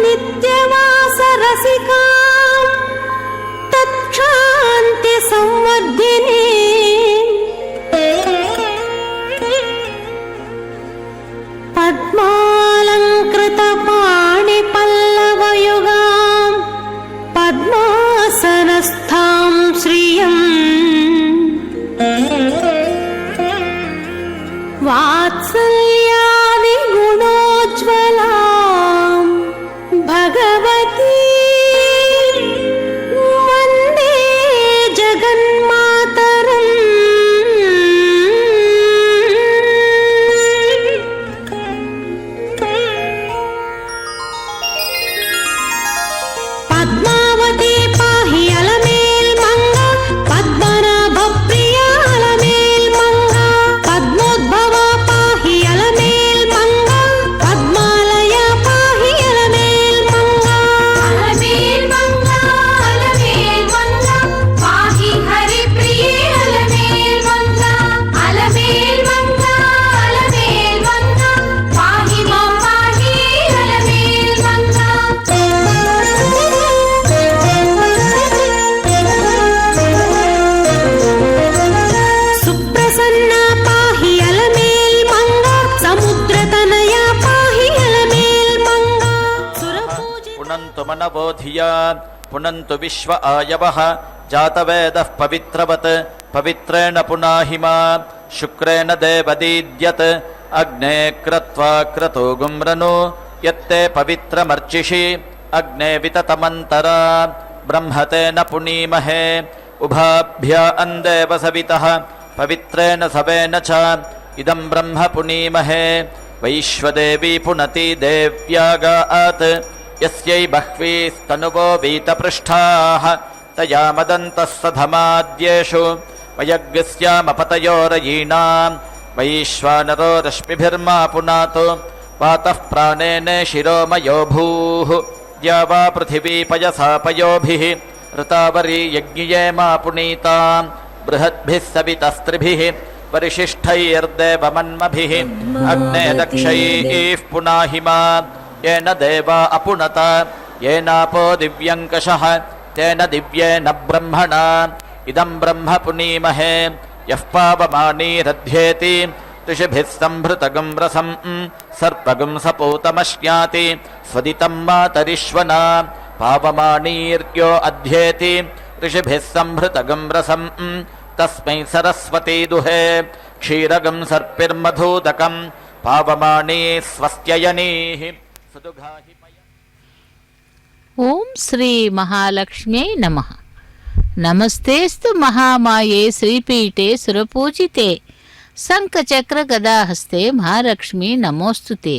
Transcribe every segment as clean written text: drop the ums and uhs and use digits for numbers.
नित्यवास रसिका तत्क्षान्ति संवर्धिनी पद्मालंकृत पाणि पल्लवयुगां पद्मासनस्थां श्रियं वात्सल्यादि गुणोज्ज्वलां भगवती वन्दे जगन्मातरम्। पद्मावती पाहि अलमेल मंगा पद्मनाभ प्रिय अलमेल मंगा पद्मोद्भवा पाहि अलमेल मंगा पद्मालया पाहि अलमेल मंगा पाहि हरि प्रिय अलमेल मंगा पाहि मां पाहि अलमेल मंगा। सुप्रसन्ना पाहि अलमेल मंगा समुद्रतनया पाहि अलमेल मंगा सुरपूजिता पुनन्तु मनवोधिया पुनन्तु विश्व आयवः जातवेदः पवित्रवत् पवित्रेण पुनाहिमा शुक्रेण देवदीद्यत् अग्ने क्रत्वा क्रतो गुम्रनो यत्ते पवित्रमर्चिषि अग्ने विततमन्तरा ब्रह्मतेन पुनीमहे उभाभ्या अन्देव सवितः पवित्रेण सवेन च इदं ब्रह्म पुनीमहे वैश्वदेवी पुनति देव्यागात् यस्यै बह्वीस्तनुवो वीतपृष्ठाः तया मदन्तः सधमाद्येषु वयज्ञस्यामपतयोरयीणां वैश्वानरो रश्मिभिर्मा पुनातु वातः प्राणेन शिरोमयो भूः या वा पृथिवी पयसा पयोभिः ऋतावरी यज्ञिये मा पुनीतां बृहद्भिः सवितस्त्रिभिः परिशिष्टैर्देवमन्मभिः अग्ने दक्षैः पुनाहिमा येन देवा अपुनत येनापो दिव्यङ्कषः तेन दिव्येन ब्रह्मणा इदं ब्रह्म पुनीमहे यः पावमानीरध्येति ऋषिभिः संभृतगं रसं सर्पगं सपूतमश्नाति स्वदितं मातरिश्वना पावमानीर्यो अध्येति ऋषिभिः संभृतगं रसं तस्मै सरस्वती दुहे क्षीरगं सर्पिर्मधूदकं पावमानी स्वस्त्ययनीः सुदुघाहि ओम श्री महालक्ष्म्यै नमः। नमस्तेस्तु महामाये श्रीपीठे सुरपूजिते शंखचक्र गदाहस्ते महालक्ष्मी नमोस्तुते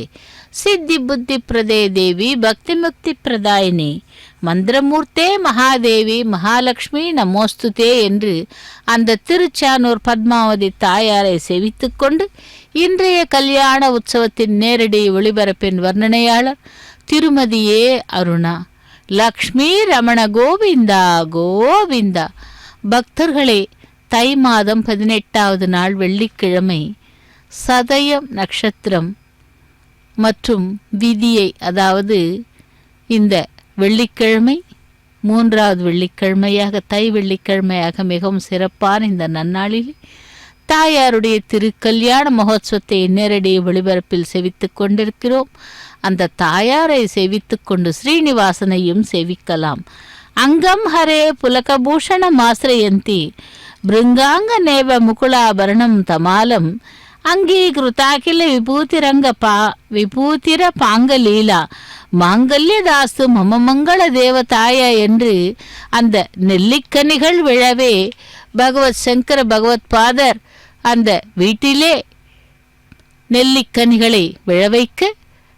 सिद्धि बुद्धि प्रदे देवी भक्ति मुक्ति प्रदायिनी மந்திரமூர்த்தே மகாதேவி மகாலட்சுமி நமோஸ்துதே என்று அந்த திருச்சானூர் பத்மாவதி தாயாரை செவித்துக் கொண்டு இன்றைய கல்யாண உற்சவத்தின் நேரடி ஒளிபரப்பின் வர்ணனையாளர் திருமதியே அருணா. லக்ஷ்மி ரமண கோவிந்தா கோவிந்தா. பக்தர்களே, தை மாதம் 18வது நாள் வெள்ளிக்கிழமை சதயம் நட்சத்திரம் மற்றும் விதியை, அதாவது இந்த வெள்ளிக்கிழமை 3வது வெள்ளிக்கிழமையாக தை வெள்ளிக்கிழமையாக மிகவும் சிறப்பான இந்த நன்னாளில் தாயாருடைய திருக்கல்யாண மகோத்சவத்தை நேரடி ஒளிபரப்பில் செவித்துக் கொண்டிருக்கிறோம். அந்த தாயாரை செவித்துக் கொண்டு ஸ்ரீனிவாசனையும் செவிக்கலாம். அங்கம் ஹரே புலகபூஷணமாசிரயந்தி பிருங்காங்க நேவ முகுலாபரணம் தமாலம் அங்கீகிருதாகில விபூதிர பாங்கலீலா மாங்கல்யதாசு மம மங்கள தேவதாய என்று அந்த நெல்லிக்கனிகள் விழவே பகவத் சங்கர பகவத் பாதர் அந்த வீட்டிலே நெல்லிக்கனிகளை விழவைக்க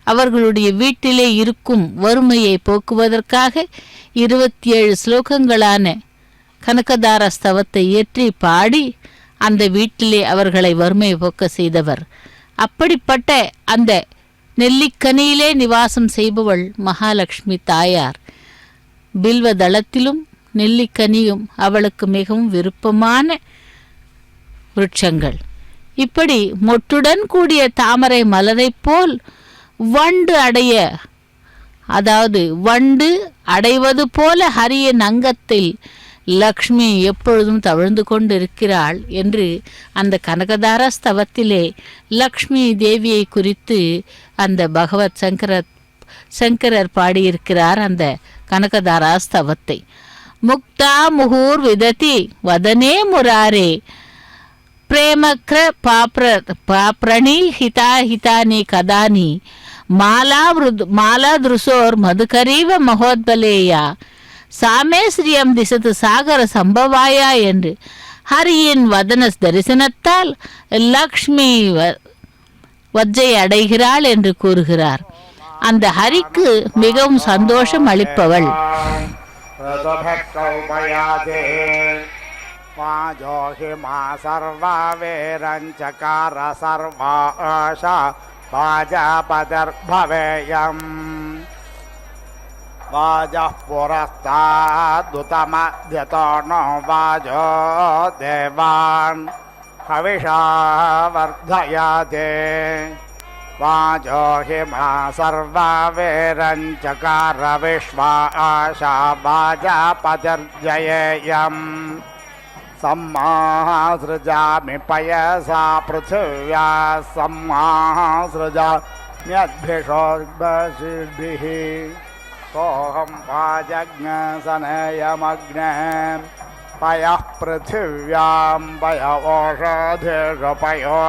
அவர்களுடைய வீட்டிலே இருக்கும் வறுமையை போக்குவதற்காக 27 ஸ்லோகங்களான கனகதார ஸ்தவத்தை இயற்றி பாடி அந்த வீட்டிலே அவர்களை வறுமை போக்க செய்தவர். அப்படிப்பட்ட அந்த நெல்லிக்கனியிலே நிவாசம் செய்பவள் மகாலட்சுமி தாயார். பில்வ தளத்திலும் நெல்லிக்கனியும் அவளுக்கு மிகவும் விருப்பமான விருட்சங்கள். இப்படி மொட்டுடன் கூடிய தாமரை மலரைப் போல் வண்டு அடைய அதாவது வண்டு அடைவது போல ஹரியின் அங்கத்தில் லக்ஷ்மி எப்பொழுதும் தவழ்ந்து கொண்டிருக்கிறாள் என்று அந்த கனகதார ஸ்தவத்திலே லக்ஷ்மி தேவியை குறித்து அந்த பகவத் சங்கரர் பாடியிருக்கிறார் அந்த கனகதாரா ஸ்தவத்தை. முக்தா முகூர் விததி வதனே முராரே பிரேமக்ர பாப்ரணி ஹிதாஹிதானி கதானி மாலா திருசோர் மதுகரீவ மகோத்பலேயா சாமே ஸ்ரீயம் திசத்து சாகர சம்பவாயா என்று ஹரியின் வதன தரிசனத்தால் லக்ஷ்மி வஜ்ஜை அடைகிறாள் என்று கூறுகிறார். அந்த ஹரிக்கு மிகவும் சந்தோஷம் அளிப்பவள். वाजः पुरस्तादुतमध्यतो नो वाजो देवान् हविषा वर्धयते वाजो हिमा सर्वा वेरञ्चकार विश्वा आशा वाजापतिर्जयेयम् सम्मासृजामि पयसा पृथिव्या सम्मासृजाम्यद्भिषोर्भिः सोऽहं वाजज्ञसनयमग्नः पयः पृथिव्यां पयोषधेषु पयो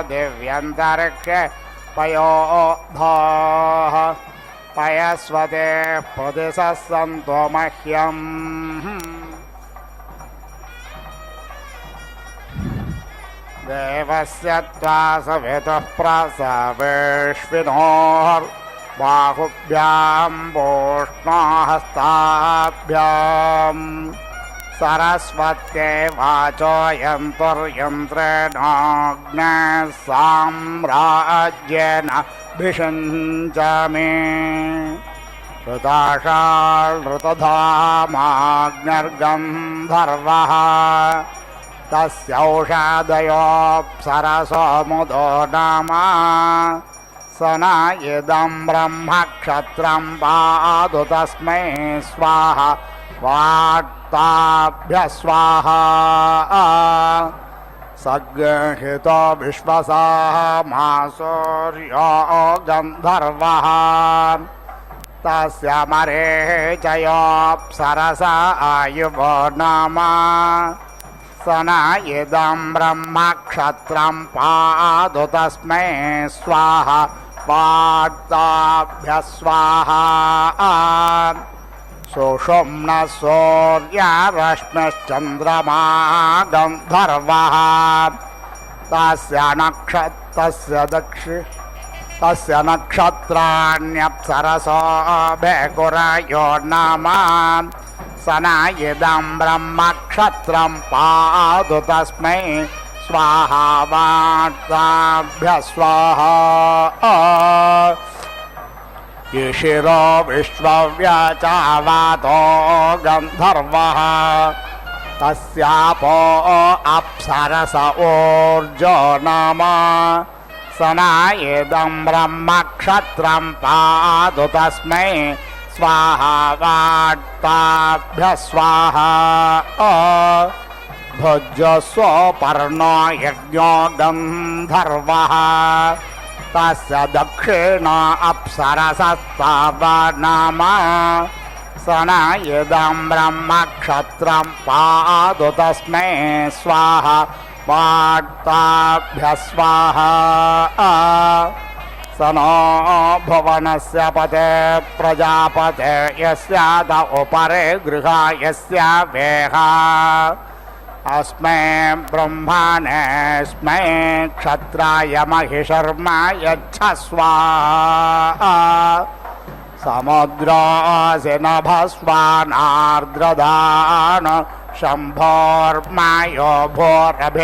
दिव्यन्तरिक्षे पयोधाः पयस्वते प्रतिशः सन्तो मह्यम् देवस्य त्वा सवितुः प्रसवेष्विनोर् बाहुभ्यां वोष्णाहस्ताभ्यां सरस्वत्यै वाचो यन्तुर्यन्त्रेणाग्ने साम्राज्येन भिषञ्चमे ऋतधामाग्निर्गन्धर्वः तस्यौषधयोऽप्सरसो मुदो नाम स न इदं ब्रह्मक्षत्रं पादु तस्मै स्वाहा वार्ताभ्यः स्वाहा सगृहीतो विश्वसाः मासूर्यो गन्धर्वः तस्य मरीचयोऽप्सरस आयुवो नाम स न इदं ब्रह्मक्षत्रं पादु तस्मै स्वाहा वार्ताभ्यः स्वाहा सुषुम्नः सूर्यरश्मिश्चन्द्रमा गन्धर्वः तस्य नक्षत्राण्यप्सरसो भेकुरयो नाम स न इदं ब्रह्मक्षत्रं पादु तस्मै स्वाहा वार्ताभ्यः स्वाहा ईशिरो विश्वव्यचावातो गन्धर्वः तस्यापो अप्सरस ऊर्जो नाम स न इदं ब्रह्मक्षत्रं पादु तस्मै स्वाहा वार्ताभ्यः स्वाहा भुजस्वपर्णो यज्ञो गन्धर्वः तस्य दक्षिण अप्सरसस्ताव नाम स न इदं ब्रह्मक्षत्रं पादु तस्मै स्वाहा वार्ताभ्यः स्वाहा स नो भुवनस्य पते प्रजापते यस्याद उपरे गृहायस्य वेहा अस्मै ब्रह्मणेऽस्मै क्षत्राय महिषर्मा यच्छस्वाहा समुद्रासि नभस्वानार्द्रदान शम्भोर्मायो भोरभिमावाहि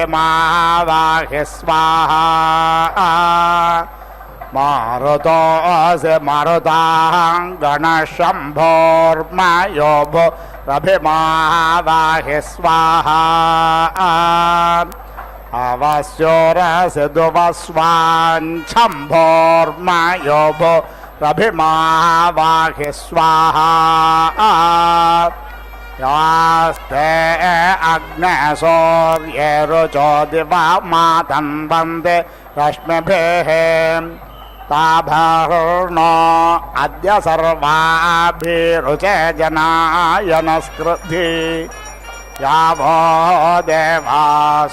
स्वाहा मारुतोऽसि मरुताङ्गणशम्भोर्मायो भोरभिमावाहि स्वाहा अवस्योरसि दुवस्वाञ्छम्भोर्मायो भो रभिमावाहि स्वाहा यास्ते अग्ने सूर्ये रुचो दिवा मातन्वन्ते रश्मिभिः ताभर्णो अद्य सर्वाभिरुचे जनायनस्कृद्धि यावो देवा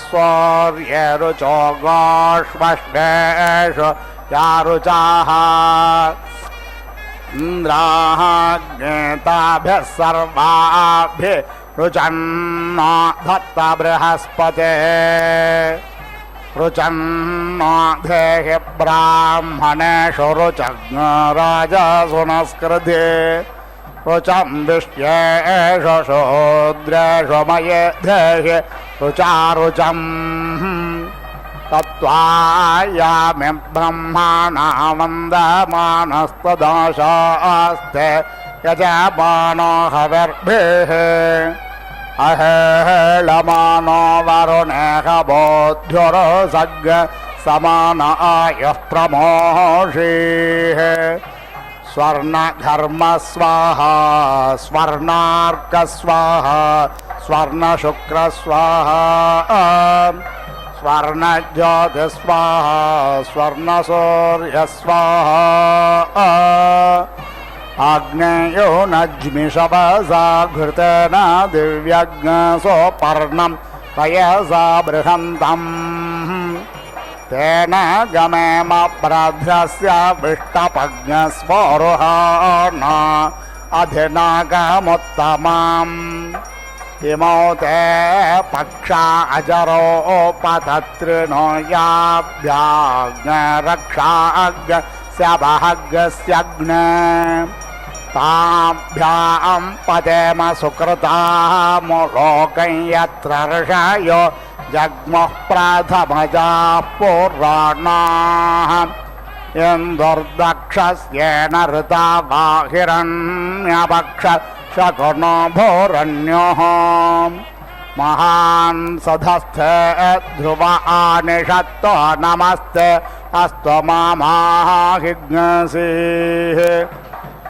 सूर्यरुचो गोष्वश्वेषु यारुचाः इन्द्राग्नेताभिः सर्वाभिः रुचन्नो धत्त बृहस्पते रुचन्नो धेहि ब्राह्मणेषु रुचग्न राजसुनस्कृधे रुचं विश्वेषु शूद्रेषु मये धेहि रुचारुचम् तत्त्वायामि ब्रह्मणा वन्दमानस्तदाशास्ते यजमानो हविर्भिः अहेळमानो वरुणेह बोध्युरुसग् समान आयुः प्रमोषीः स्वर्णघर्म स्वाहा स्वर्णार्क स्वाहा स्वर्णशुक्र स्वाहा स्वर्णज्योति स्वाहा स्वर्णसूर्य स्वाहा आग्नेयो नज्मिषवसा घृतेन दिव्यज्ञसोपर्णं पयसा बृहन्तम् तेन गमेम भ्राध्रस्य विष्टपज्ञस्वरुहाण अधिनागमुत्तमम् इमौ ते पक्षा अजरोपतत्रिणो याभ्याज्ञरक्षाज्ञस्यभहग्स्यग्न ताभ्यां पदेम सुकृतामुलोकं यत्र ऋषयो जग्मुः प्रथमजाः पुराणाः इन्दुर्दक्षस्येन ऋता बाहिरण्यपक्ष शकुनो भोरण्योः महान् सधस्थे ध्रुव आनिषत्तो नमस्ते अस्तु मामाहिज्ञसीः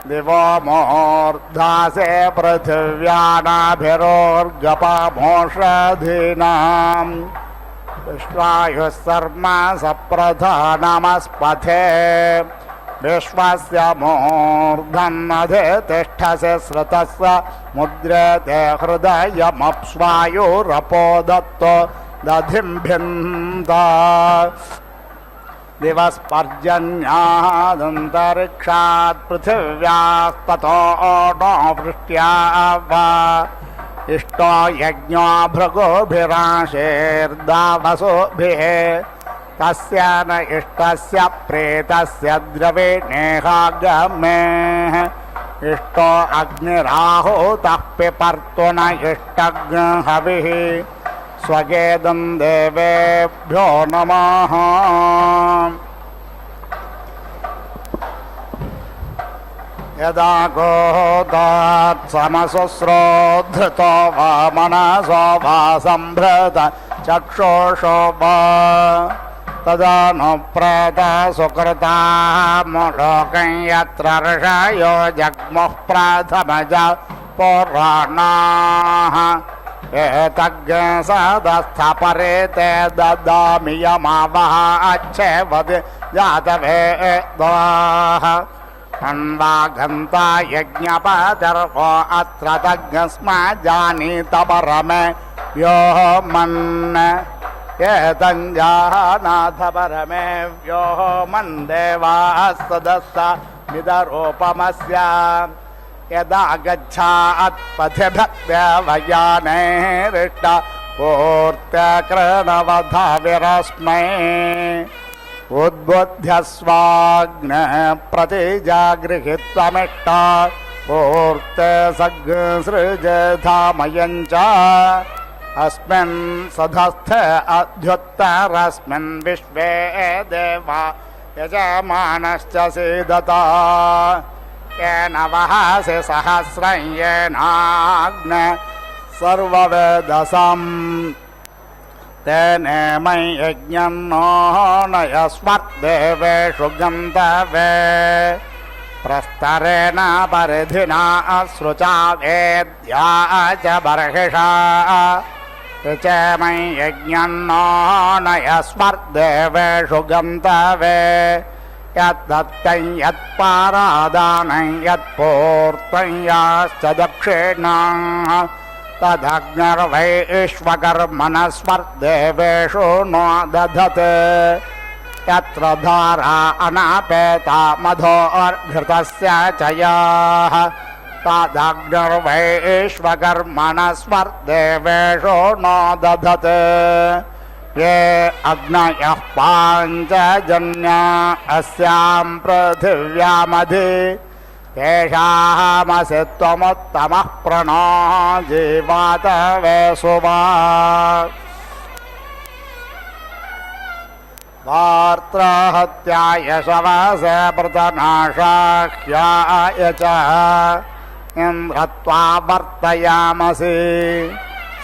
दिवो मूर्धासे पृथिव्यानाभिरोर्गपमोषधीनाम् विश्वायुः सर्मा सप्रधानमस्पथे विश्वस्य मूर्धन्नधे तिष्ठसे श्रुतस्य मुद्रेते हृदयमप्स्वायुरपो दत्तो दधिं भिन्दा दिवस्पर्जन्यादन्तरिक्षात् पृथिव्यास्ततो नो वृष्ट्या वा इष्टो यज्ञो भृगुभिराशेर्दावसुभिः तस्य न इष्टस्य प्रेतस्य द्रविणेहागमे इष्टो अग्निराहुतः पिपर्तु न इष्टग्हविः स्वगेदं देवेभ्यो नमः यदा गोदात् समशुश्रोद्धृतो वा मनसो वा सम्भृत चक्षुषो वा तदा नु प्रेता सुकृतामुलोकं यत्र ऋषयो जग्मुः प्रथमजा पुराणाः एतज्ञसदस्थपरे ते ददामि यमावः अच्छेवति जातवेदाः अन्वाघन्ता यज्ञपतिर्वो अत्र तज्ञस्माज्जानीत परमे यो मन् एतञ्जानाथ परमे व्यो मन् देवाः सदस्ता निदरूपमस्य यदा गच्छात्पथिभक्त्यवयानैरिष्ट पूर्त्यकृणवधाविरस्मै उद्बुध्यस्वाग्न प्रतिजागृहीत्वमिष्ट पूर्ते सृजधामयञ्च अस्मिन् सधस्थ अध्युत्तरस्मिन् विश्वे देवा यजमानश्च सीदता येन वहसि सहस्रं येनाग्न सर्ववेदसम् तेने मयि यज्ञं नो नयस्वर्देवेषु गन्धवे प्रस्तरेण परिधिना श्रुचा वेद्या च बर्हिषा ऋचेमै यज्ञन्नो नयस्मर्देवेषु गन्तवे यद्दत्तं यत्पारादानं यत्पूर्तं याश्च दक्षिणाः तदग्निर्वैश्वकर्मणस्मर्देवेषु नो दधते यत्र धारा अनापेता मधोर्घृतस्य च याः तदग्निर्वैश्वकर्मणस्मर्देवेषु नो दधते ये अग्नयः पाञ्चजन्या अस्यां पृथिव्यामधि तेषामसि त्वमुत्तमः प्रणो जीवातवे सुवा वार्त्राहत्याय शवसे पृतनाशाह्याय च इन्द्रत्वा वर्तयामसि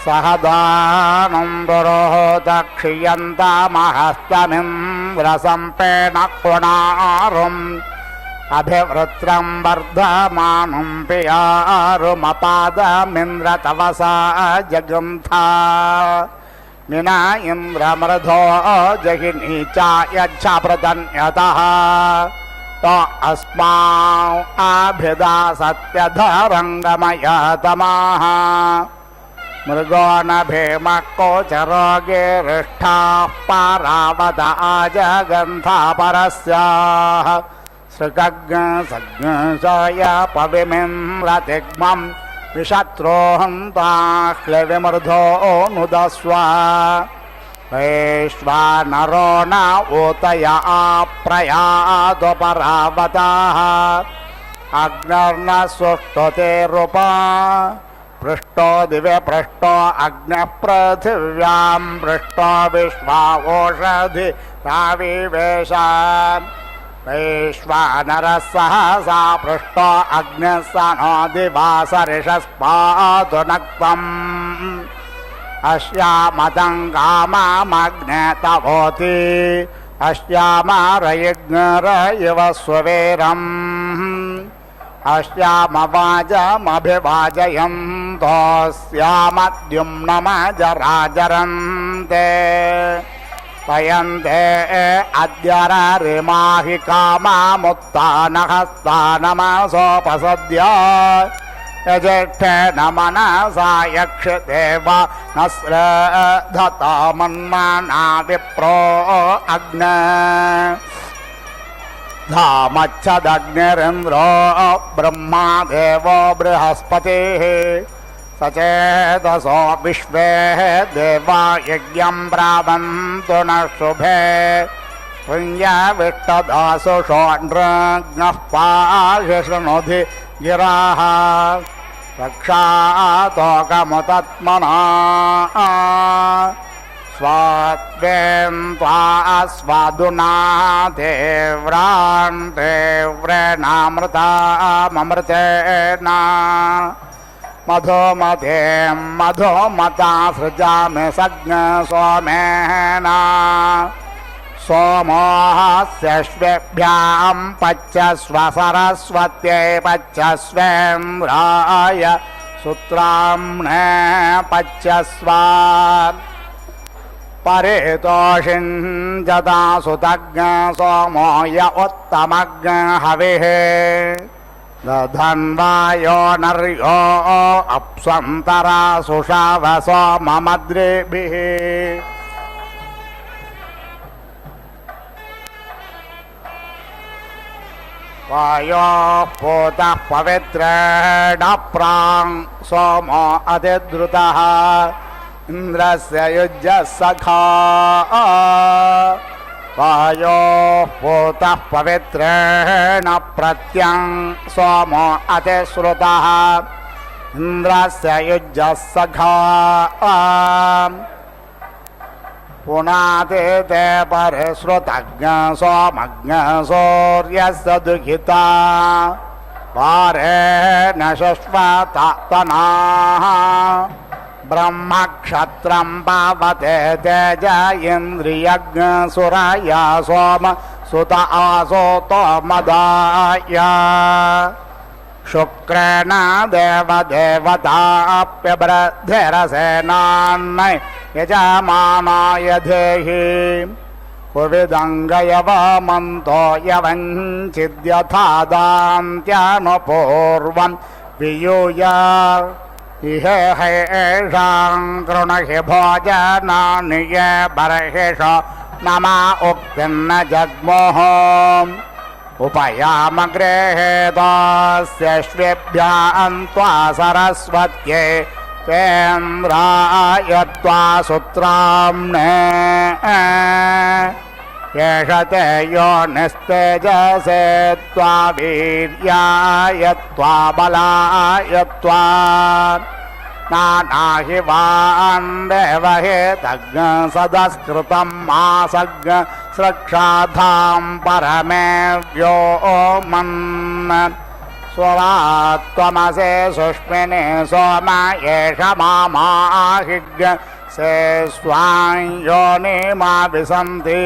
सह दानं पुरोहत क्षियन्तमहस्तमिन्द्रसम्पेण कुणारुम् अभिवृत्रं वर्धमानं पियारुमपादमिन्द्र तवसा जगन्था मिना इन्द्रमृधो जहिनी चायच्छाप्रतन्यतः तो अस्माउ आभिदा सत्यधरङ्गमयतमाः मृगो न भीमकोचरोगिरिष्ठाः पारावत आजगन्था परस्याः सृगज्ञसज्ञशय पविमिन्द्रतिग्मं विशत्रोहन्ताह्लविमृधो नुदस्व वैश्वानरो न ऊतय आप्रयादो परावताः अग्निर्न सुष्टुतेरुपा पृष्टो दिवे पृष्टो अग्निः पृथिव्यां पृष्टो विश्वा ओषधि राविवेश वैश्वानरः सहसा पृष्टो अग्निः स नो दिवासरिषस्पातु नक्तम् अस्यामतङ्गामामग्ने तवोति अस्यामरयज्ञरयव स्ववेरम् अस्यामवाजमभिवाजयन्तोऽस्यामद्युम्नमजराजरन्ते पयन्ते अद्यररिमाहि कामामुत्तानहस्तानमसोपसद्य यजेष्ठेन मनसा यक्षदेव न श्रद्धता मन्मना विप्रो अग्ने धामच्छदग्निरिन्द्रो ब्रह्मा देवो बृहस्पतिः सचेतसो विश्वे देवा यज्ञं ब्रावन्तु न शुभे पुञ्जविष्टदासुषो नृज्ञः पाहि शृणुधि गिराः रक्षातोकमुतत्मना स्वात्वेन्त्वा स्वादुना देव्रान् देव्रेणामृतामृतेन मधुमतें मधुमता सृजामि सज्ञ सोमेन सोमोऽस्यश्वेभ्यां पच्यस्व सरस्वत्यै पच्यस्वेन्द्राय सूत्राम्णे पच्यस्व परितोषिञ्जता सुतज्ञ सोमो य उत्तमज्ञ हविः दधन्वायो नर्यो अप्स्वन्तरा सुषाव सोममद्रिभिः वायोः पूतः पवित्रेण प्राङ् सोमो अतिद्रुतः इन्द्रस्य युज्यः सखा वायोः पूतः पवित्रेण प्रत्यं सोमो अतिश्रुतः इन्द्रस्य युज्यः सखा पुनाते ते परिश्रुतज्ञ सोमज्ञ सूर्यस्य दुहिता वारेण शश्वतनाः ब्रह्मक्षत्रं पावते तेज इन्द्रियज्ञ सुराया सोम सुत आसोतो मदाय शुक्रेण देवदेवताप्यवृद्धिरसेनान्नै यजमानाय देहि कुविदङ्गयवमन्तो यवञ्चिद्यथा दान्त्यानुपूर्वं वियूय इह हेषां कृणहि भोजनानि ये बर्हिष नमा उक्तिर्न जग्मुः उपयामगृहेतस्यश्वेभ्यां त्वा सरस्वत्यै तेन्द्राय त्वा सुत्राम्ने एष ते योनिस्तेजसे त्वा वीर्याय त्वा बलाय त्वा नानाहि वान् देवहेतज्ञ सदस्कृतं मासज्ञ स्रक्षाधां परमे व्योमन् स्वरात्वमसे सुष्मिने सोम एष मामाहिज्ञ से स्वां योनिमा विसन्ति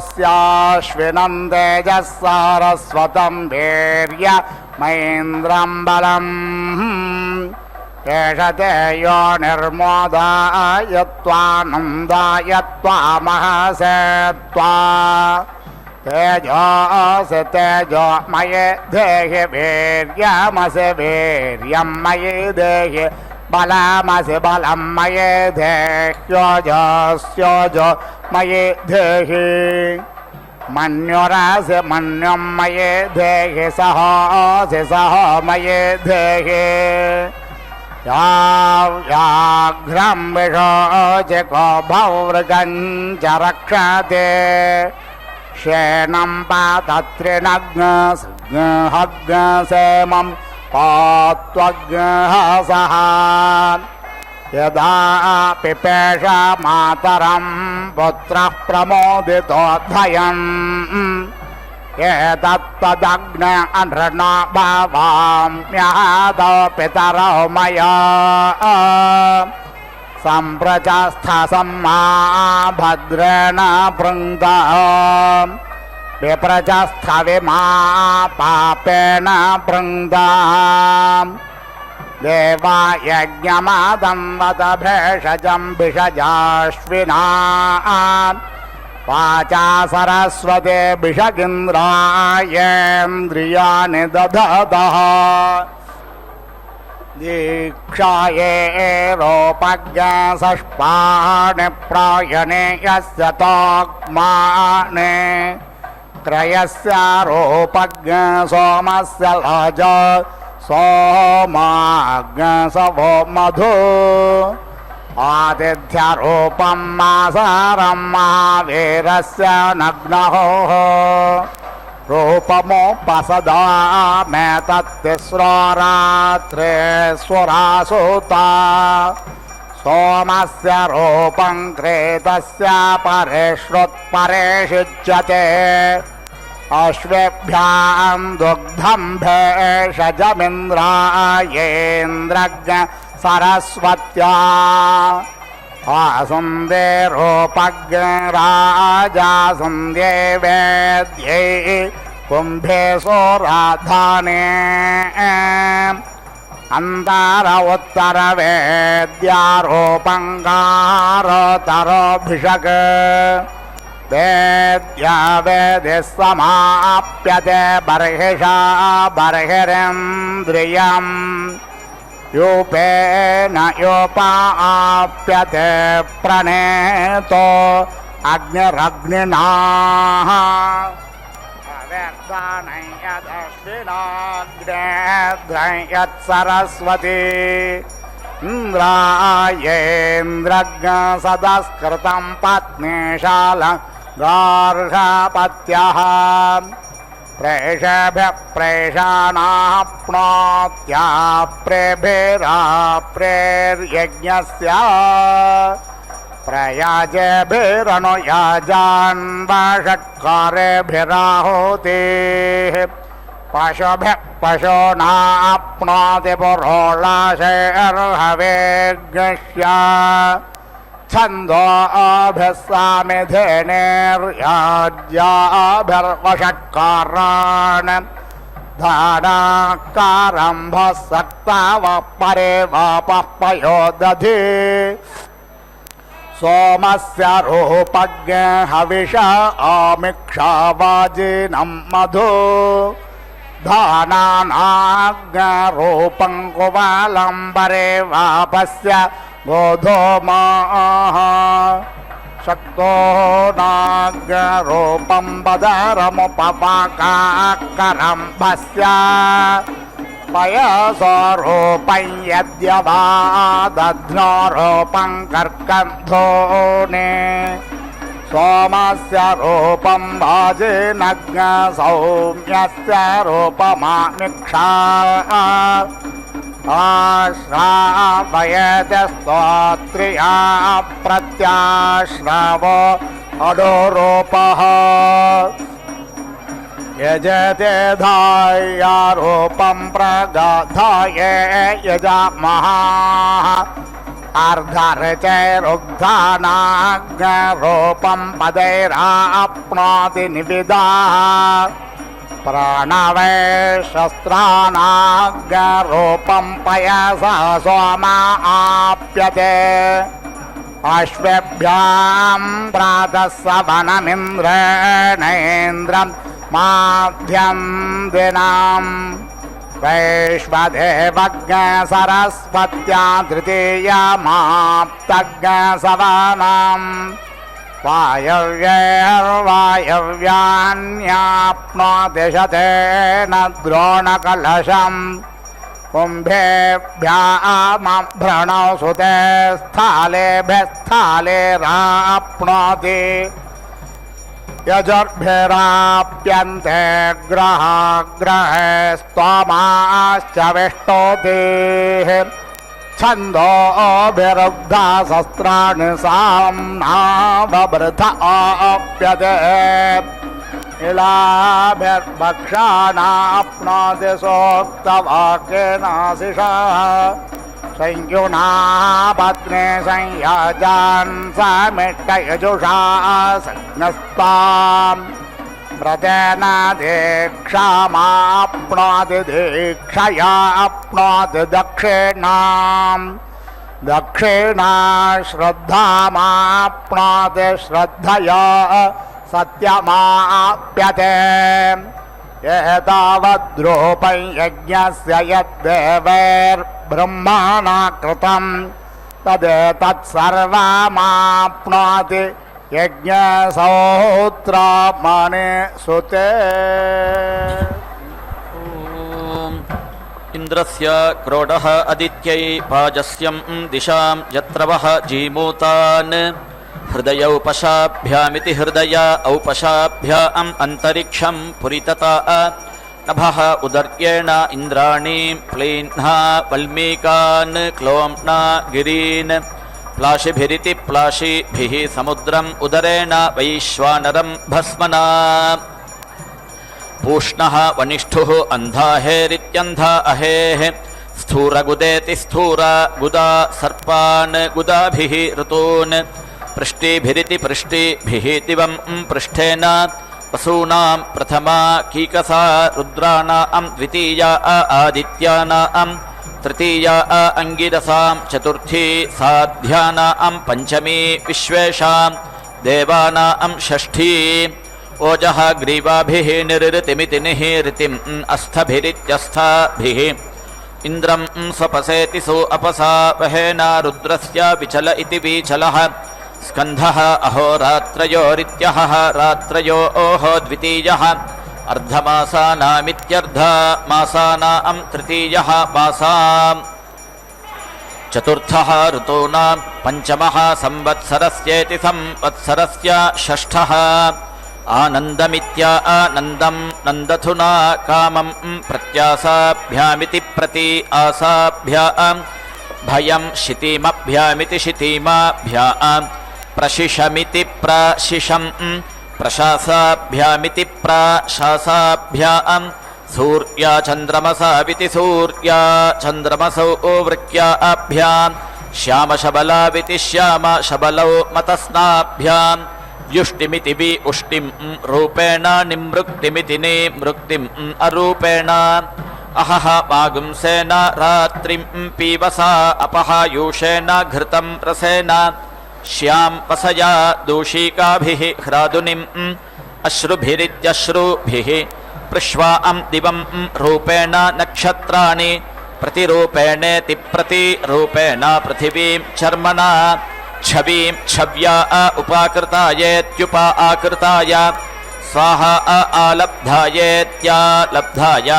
उपयामगृहेतस्याश्विनं तेजः सारस्वतं वीर्य महेन्द्रं बलम् एष ते योनिर्मोदाय त्वानन्दाय त्वामहसे त्वा तेजोऽसि तेजोमये देहि वीर्यमसि वीर्यं मयि देहि बलमसि बलं मये देह्योजस्योजो मये देहि मन्युरसि मन्युं मये देहि सहोऽसि सहो मये देहि याघ्रं विशोचिको भवृगं च रक्षते शेनं पातत्रिनग्नहग्नसेमं पात्वग्नहसः यदा पिपेष मातरं पुत्रः प्रमोदितोऽध्वयन् एतत्तदग्न अनृणा भावाम्यहतो पितरो मया सम्प्रचस्थसम्मा भद्रेण पृङ्क्ता विप्रचस्थविमा पापेन पृङ्क्ता देवा यज्ञमादन्वत भेषजं भिषजाश्विना वाचा सरस्वते भिषगिन्द्रायेन्द्रियाणि दधतः दीक्षाये रोपज्ञसष्पाणि प्रायणे यस्य तोक्माने त्रयस्य रोपज्ञ सोमस्य लज सोमाज्ञसवो मधु आदित्यरूपं मासारं महावीरस्य नग्नः रूपमुपसदामेतत्तिस्रो रात्रे स्वरासुता सोमस्य रूपं क्रेतस्य परेष्वत्परेषिच्यते अश्वेभ्यां दुग्धं भेषजमिन्द्रायेन्द्रज्ञ सरस्वत्या आसन्दे रूपज्ञ राजासन्दे वेद्यै कुम्भे सोराधाने अन्तार उत्तरवेद्यारूपङ्गारोतरोऽभिषक् वेद्या वेदिः समाप्यते बर्हिषा बर्हिरिन्द्रियम् यूपेन योपाप्यते प्रणेतो अग्निरग्निना यत्सरस्वती इन्द्रायेन्द्रज्ञ सदस्कृतं पत्नीशाल गार्हपत्यः प्रेषभ्यः प्रेषाणाप्नोत्याप्रेभिराप्रेर्यज्ञस्य प्रयाजेभिरनुयाजान्वषट्कारेभिराहुतिः पशुभ्यः पशूनाप्नोति पुरोळाशैर्हवेज्ञस्य छन्दोभिस्सामिधेनेर्याज्याभिर्वषट्कारान् धानाकारम्भः सक्ताव परे वापः पयो दधि सोमस्य रूपज्ञ हविष आमिक्षावाजिनं मधु धानानाज्ञरूपं कुवालम्बरे वापस्य गोधूमः शक्तो नाज्ञरूपं बदरमुपपाकाकरम्भस्य पयसोरूपं यद्यवादध्नोरूपं कर्कन्धोने सोमस्य रूपं भाजिनज्ञ सौम्यस्य रूपमामिक्षा आश्रावयते स्तोत्रिया प्रत्याश्रावो अडोरूपः यजते धायारूपं प्रगाधाये यजामः अर्धर्चैरुग्धानाज्ञरूपं पदैराप्नोति निविदाः प्राणवै शस्त्राणाज्ञरूपं पयसा सोमा आप्यते अश्वेभ्यां प्रातः सवनमिन्द्रेणेन्द्रं माध्यं दिनाम् वैश्वदेवज्ञ सरस्वत्या तृतीयमाप्तज्ञ सवनाम् वायव्यैर्वायव्यान्याप्नोति शतेन द्रोणकलशम् कुम्भेभ्यामभ्रणौ सुते स्थालेभ्यस्थालेराप्नोति यजुर्भिराप्यन्ते ग्रहे स्तोमाश्च विष्टोतिः छन्दोभिरुग्धा शस्त्राणि साम्नाववृथ आप्यते इलाभिर्भक्षाणाप्नोति सोक्तवाक्येनाशिषः संयुना पत्नी संयाजान् समिष्टयजुषा संज्ञस्ताम् व्रतेन दीक्षामाप्नोति दीक्षयाप्नोति दक्षिणाम् दक्षिणा श्रद्धामाप्नोति श्रद्धया सत्यमाप्यते एतावद्रूपं यज्ञस्य यद्देवैर्ब्रह्मणा कृतं तदेतत्सर्वमाप्नोति यज्ञसौत्रामणि सुते इन्द्रस्य क्रोडः अदित्यै पाजस्यं दिशां यत्रवः जीमूतान् हृदय उपशाभ्यामिति हृदय औपशाभ्याम् अन्तरिक्षं पुरितता नभः उदर्येण इन्द्राणीं प्लीन्हा वल्मीकान् क्लोम्ना गिरीन् प्लाशिभिरिति प्लाशिभिः समुद्रम् उदरेण वैश्वानरं भस्मना पूष्णः वनिष्ठुः अन्धाहेरित्यन्धा अहेः स्थूरगुदेति स्थूरगुदा सर्पान् गुदाभिः ऋतून् पृष्टिभिरिति पृष्टिभिः दिवं पृष्ठेन वसूनां प्रथमा कीकसा रुद्राणां द्वितीया आदित्यानां तृतीया अंगिरसां चतुर्थी साध्यानां पंचमी विश्वेषां देवानां षष्ठी ओजः ग्रीवाभिः निरृतिमिति निहिरतिम् अस्थभिरित्यस्थाभिः इन्द्रं स्वपसेति सो अपसा वहेन रुद्रस्य विचल इति विचलः स्कन्धः अहोरात्रयोरित्यहः रात्रयोः द्वितीयः अर्धमासानामित्यर्धमासानां तृतीयः मासाम् चतुर्थः ऋतूनां पञ्चमः संवत्सरस्येति संवत्सरस्य षष्ठः आनन्दमित्या आनन्दं नन्दथुना कामं प्रत्यासाभ्यामिति प्रति आसाभ्याम् भयं शितिमभ्यामिति शितिमाभ्याम् प्रशिशमिति प्रशिशम् प्रशासाभ्यामिति प्रशासाभ्याम् सूर्या चन्द्रमसाविति सूर्या चन्द्रमसौ वृत्याभ्याम् श्यामशबलाविति श्याम शबलौ मतस्नाभ्याम् व्युष्टिमिति वि उष्टिं रूपेण निमृक्तिमिति निमृक्तिम् अरूपेण अहह वागुंसेन रात्रिं पीवसा अपहायूषेण घृतं रसेन श्यां वसया दूषिकाभिः ह्रादुनिम् अश्रुभिरित्यश्रुभिः पृश्वा दिवं रूपेण नक्षत्राणि प्रतिरूपेणेति प्रतिरूपेण पृथिवीं चर्मणा छवीं छव्या उपाकृतायेत्युपा आकृताय स्वाहा आलब्धायेत्यालब्धाय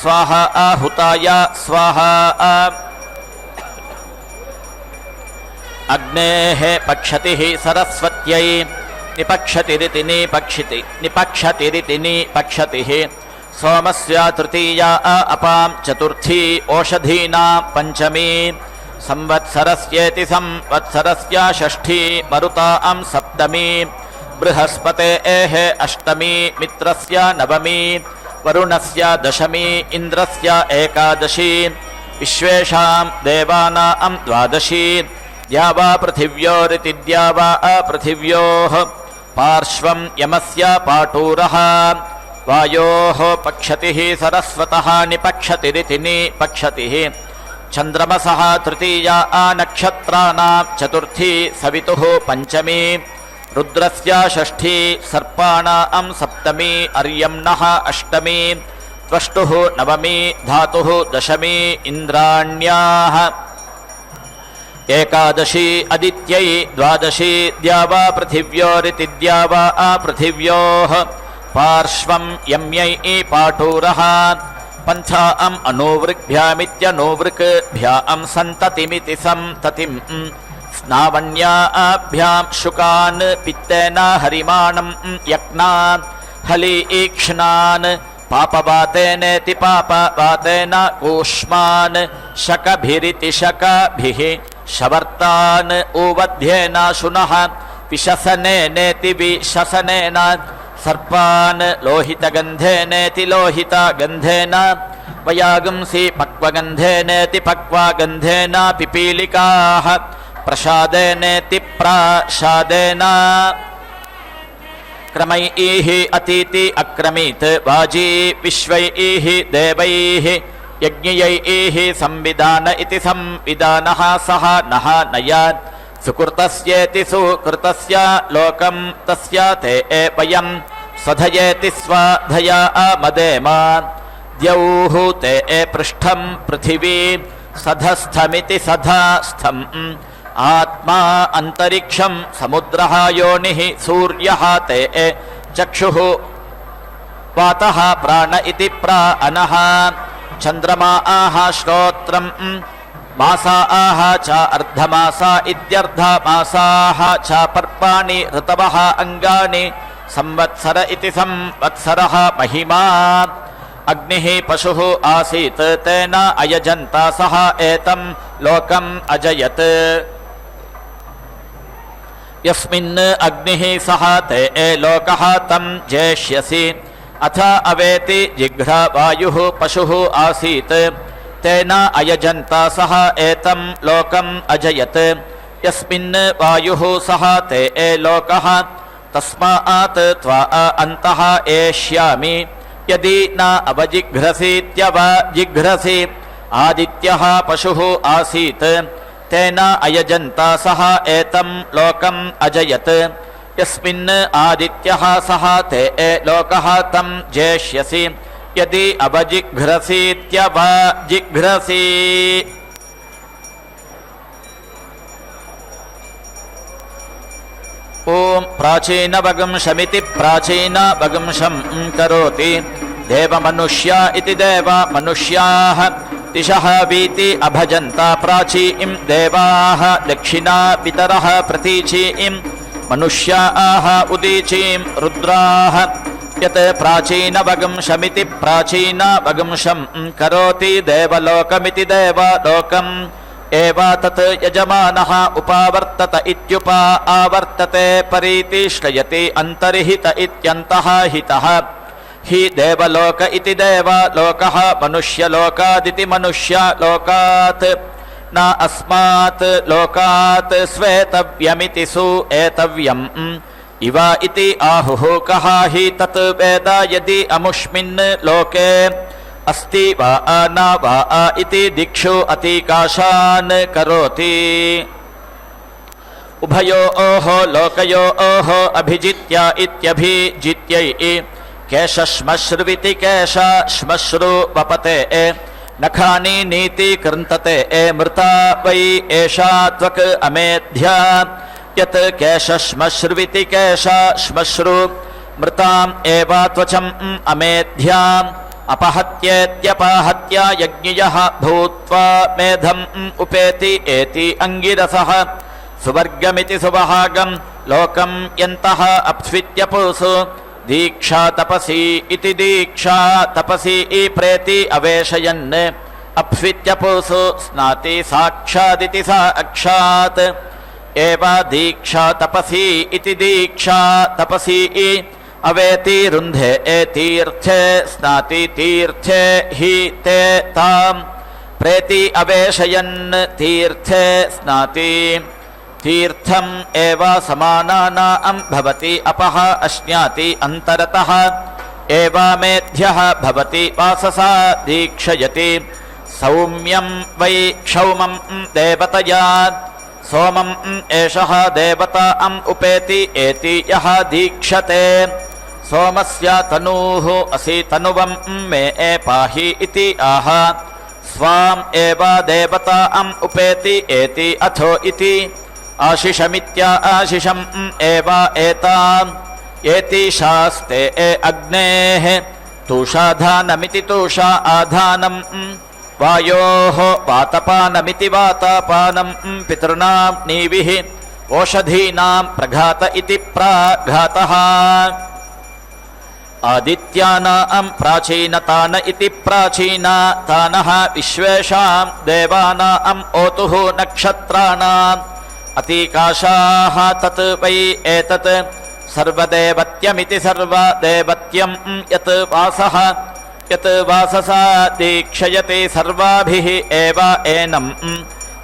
स्वाहा आहुताय स्वाहा अग्नेः पक्षतिः सरस्वत्यै निपक्षतिरिति निपक्षतिरिति निपक्षतिः सोमस्य तृतीया अपां चतुर्थी ओषधीनां पञ्चमी संवत्सरस्येति संवत्सरस्य षष्ठी मरुतां सप्तमी बृहस्पतेः अष्टमी मित्रस्य नवमी वरुणस्य दशमी इन्द्रस्य एकादशी विश्वेषां देवानां द्वादशी द्यावा पृथिव्योरिति द्यावा अपृथिव्योः पार्श्वं यमस्य पाटूरः वायोः पक्षतिः सरस्वतः निपक्षतिरिति निपक्षतिः चन्द्रमसः तृतीया नक्षत्राणां चतुर्थी सवितुः पञ्चमी रुद्रस्य षष्ठी सर्पाणां सप्तमी अर्यम्णः अष्टमी त्वष्टुः नवमी धातुः दशमी इन्द्राण्याः एकादशी अदित्यै द्वादशी द्यावा पृथिव्योरिति द्यावा अपृथिव्योः पार्श्वं यम्यै पाटूरः पन्थाम् अनुवृग्भ्यामित्यनुवृक्भ्यां सन्ततिमिति सन्ततिम् स्नावण्याभ्यां शुकान् पित्तेन हरिमाणं यक्नान् हलीक्ष्णान् पापवातेनेति पापवातेन कूष्मान् शकभिरिति शकभिः शवर्तान् ऊवध्येन शुनः विशसनेनेति विशसनेन सर्पान् लोहितगन्धेनेति लोहितगन्धेन वयागुंसि पक्वगन्धेनेति पक्वगन्धेन पिपीलिकाः प्रसादेनेति प्रासादेन क्रमैः अतीति अक्रमीत् वाजी विश्वैः देवैः यज्ञैः संविधान इति संविधानः सह नः नयात् सुकृतस्येति सुकृतस्य लोकं तस्य ते वयं स्वधयेति स्वाधया मदेम द्यौः ते पृष्ठं पृथिवी सधस्थमिति सधस्थम् आत्मा अन्तरिक्षं समुद्रः योनिः सूर्यः ते चक्षुः वातः प्राण इति प्राणः चन्द्रमा श्रोत्रं मासाः च अर्धमासा इत्यर्धमासाः च पर्पाणि ऋतवः अङ्गानि संवत्सर इति संवत्सरः महिमा अग्निः पशुः आसीत् तेन अयजन्ता सः एतं लोकम् अजयत् यस्मिन् अग्निः सः ते लोकः तं जेष्यसि अथ अवेति जिघ्र वायुः पशुः आसीत् तेन अयजन्ता सः एतं लोकम् अजयत् यस्मिन् वायुः सः ते लोकः तस्मात् त्वा अन्तः एष्यामि यदि न अवजिघ्रसीत्यवजिघ्रसि आदित्यः पशुः आसीत् तेन अयजन्ता सः एतं लोकम् अजयत् यस्मिन् आदित्यः सः ते लोकः तं जेष्यसि यदि अवजिघ्रसीत्यवजिघ्रसि ॐ प्राचीनवगुंशमिति प्राचीनवगुंशं करोति देवमनुष्या इति देवमनुष्याः दिशः वीति अभजन्ता प्राचीं देवाः दक्षिणा पितरः प्रतीचीं मनुष्याः उदीचीं रुद्राः यत् प्राचीनवगुंशमिति प्राचीनवगुंशं करोति देवलोकमिति देवलोकम् एव तत् यजमानः उपावर्तत इत्युपा आवर्तते परीतिष्ठयति अन्तर्हित इत्यन्तः हितः हि देवलोक इति देवलोकः मनुष्यलोकादिति मनुष्यलोकात् न अस्मात् लोकात् स्वेतव्यमिति सुएतव्यम् इव इति आहुः कः हि तत् वेद यदि अमुष्मिन् लोके अस्ति वा न वा इति दिक्षु अतिकाशान् करोति उभयोः लोकयोः अभिजित्य इत्यभिजित्यै केशश्मश्रुविति केशश्मश्रु वपते नखानि नीति कृन्तते मृता वै एषा त्वक् अमेध्या यत् केशश्मश्रुविति केशश्मश्रु मृताम् एव त्वचम् अमेध्याम् अपहत्येत्यपहत्य यज्ञियः भूत्वा मेधम् उपेति एति अङ्गिरसः सुवर्गमिति सुवहागम् लोकम् यन्तः अप्स्वित्यपुसु दीक्षा तपसी इति दीक्षा तपसी प्रेति अवेशयन् अप्स्वित्यपुसु स्नाति साक्षादिति साक्षात् एव दीक्षा तपसी इति दीक्षा तपसी अवेति रुन्धे तीर्थे स्नाति तीर्थे हि ते ताम् प्रेति अवेशयन् तीर्थे स्नाति तीर्थम् एव समानानाम् भवति अपः अश्नाति अन्तरतः एवमेध्यः भवति वाससा दीक्षयति सौम्यं वै क्षौमं देवतया सोमम् एषः देवताम् उपेति एति यः दीक्षते सोमस्य तनूः असि तनुवं मे पाहि इति आह स्वाम् एव देवताम् उपेति एति अथो इति आशिषमित्या आशिषम् एव एताम् एति शास्ते अग्नेः तूषाधानमिति तूषा आधानम् वायोः वातपानमिति वातापानम् पितॄणां नीविः ओषधीनां प्रघात इति प्राघातः आदित्यानां प्राचीनतान इति प्राचीनतानः विश्वेषां देवानाम् ओतुः नक्षत्राणाम् अतिकाशाः तत् वै एतत् सर्वदेवत्यमिति सर्वदेवत्यं यत् वासः यत् वाससा दीक्षयति सर्वाभिः एव एनं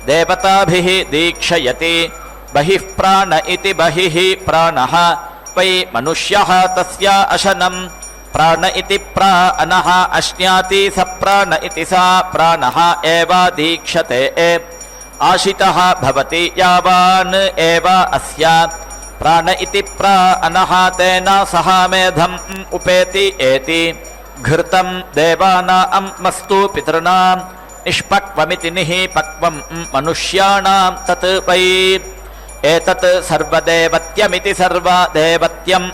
देवताभिः दीक्षयति बहिः प्राण इति बहिः प्राणः वै मनुष्यः तस्य अशनं प्राण इति प्राणः अश्नाति स प्राण इति सा प्राणः एव दीक्षते आशितः भवति यावान् एव अस्य प्राण इति प्राणः तेन सह मेधम् उपेति एति घृतं देवानां मस्तु पितॄणां निष्पक्वमिति निःपक्वं मनुष्याणां तत् वै एतत् सर्वदेवत्यमिति सर्वदेवत्यं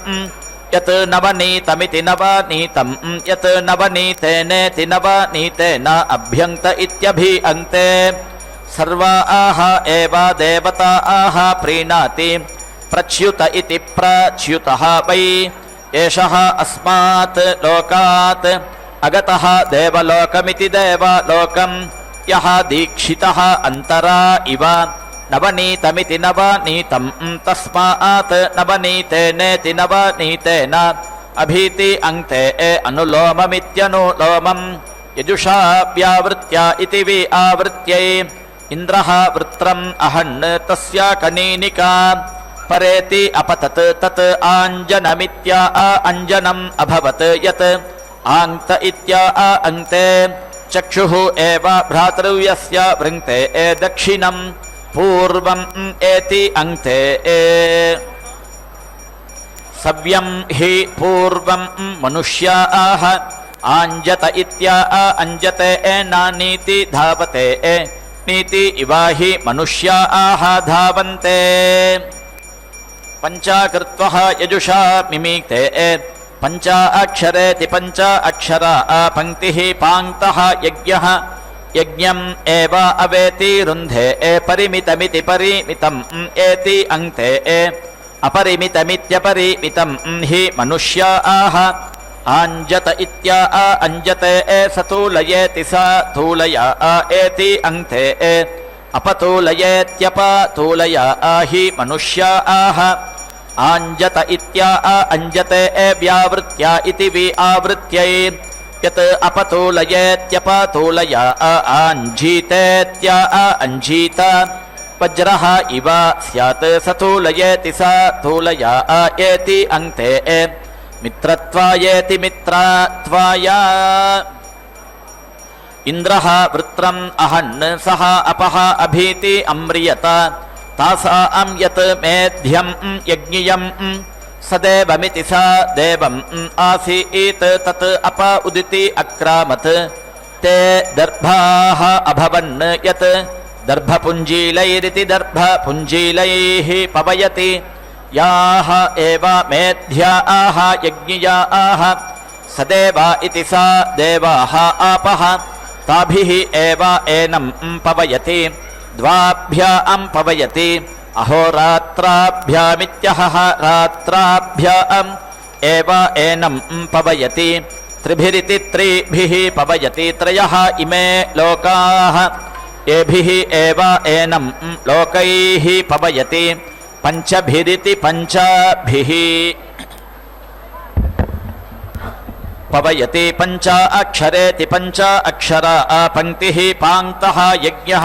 यत् नवनीतमिति नवनीतं यत् नवनीतेनेति नवनीतेन अभ्यङ्क्त इत्यभिअङ्क्ते सर्वाः एव देवताः प्रीणाति प्रच्युत इति प्रच्युतः वै एषः अस्मात् लोकात् अगतः देवलोकमिति देवलोकं यः दीक्षितः अन्तरा इव नवनीतमिति नवनीतं तस्मात् नवनीतेनेति नवनीतेन अभीति अङ्क्ते अनुलोममित्यनुलोमं यजुषा व्यावृत्या इति विआवृत्यै इन्द्रः वृत्रम् अहन् तस्य कनीनिका परेति अपतत् तत् आञ्जनमित्या अञ्जनम् अभवत् यत् आङ्क्त इत्या अङ्क्ते चक्षुः एव भ्रातृव्यस्य वृङ्क्ते दक्षिणं पूर्वम् एति अङ्क्ते सव्यं हि पूर्वं मनुष्याः आञ्जत इत्या अञ्जते नानीति धावते नीति इव हि मनुष्याः धावन्ते पञ्चाकृत्वः यजुषा मिमीक्ते पञ्चा अक्षरेति पञ्चा अक्षरा पङ्क्तिः पाङ्क्तः यज्ञः यज्ञम् एव अवेति रुन्धे परिमितमिति परिमितम् एति अङ्क्ते अपरिमितमित्यपरिमितं हि मनुष्याः आञ्जत इत्या अञ्जते सतूलयेति स तूलया एति अङ्क्ते अपतूलयेत्यपतूलय हि मनुष्याः आञ्जत इत्या अञ्जते व्यावृत्या इति विआवृत्यै यत् अपतूलयेत्यपतूलय आञ्जीतेत्य अञ्जीत वज्रः इव स्यात् सतूलयेति स तूलय एति अन्ते मित्रत्वायेति मित्रात्वाय इन्द्रः वृत्रम् अहन् सः अपः अभीति अम्रियत तासां यत् मेध्यम् यज्ञियम् सदेवमिति स देवम् आसीत् तत् अप उदिति अक्रामत् ते दर्भाः अभवन् यत् दर्भपुञ्जीलैरिति दर्भपुञ्जीलैः पवयति याः एव मेध्याः यज्ञियाः सदेवा इति सा देवाः आपः ताभिः एव एनं पवयति द्वाभ्यां पवयति अहोरात्राभ्यामित्यहः रात्राभ्याम् एव एनं पवयति त्रिभिरिति त्रिभिः पवयति त्रयः इमे लोकाः एभिः एव एनं लोकैः पवयति पञ्चभिरिति पञ्चभिः पवयति पञ्च अक्षरेति पञ्च अक्षरा पङ्क्तिः पाङ्क्तः यज्ञः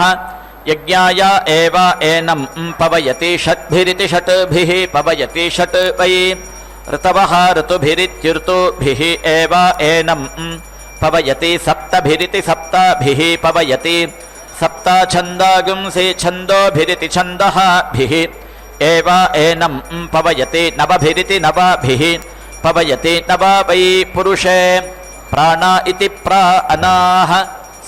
यज्ञाय एव एनं पवयति षट्भिरिति षट्भिः पवयति षट् वै ऋतवः ऋतुभिरित्युर्तुभिः एव एनं पवयति सप्तभिरिति सप्तभिः पवयति सप्त छन्दागुंसि छन्दोभिरिति छन्दःभिः एव एनं पवयति नवभिरिति नवभिः पवयति नव वै पुरुषे प्राण इति प्राणाः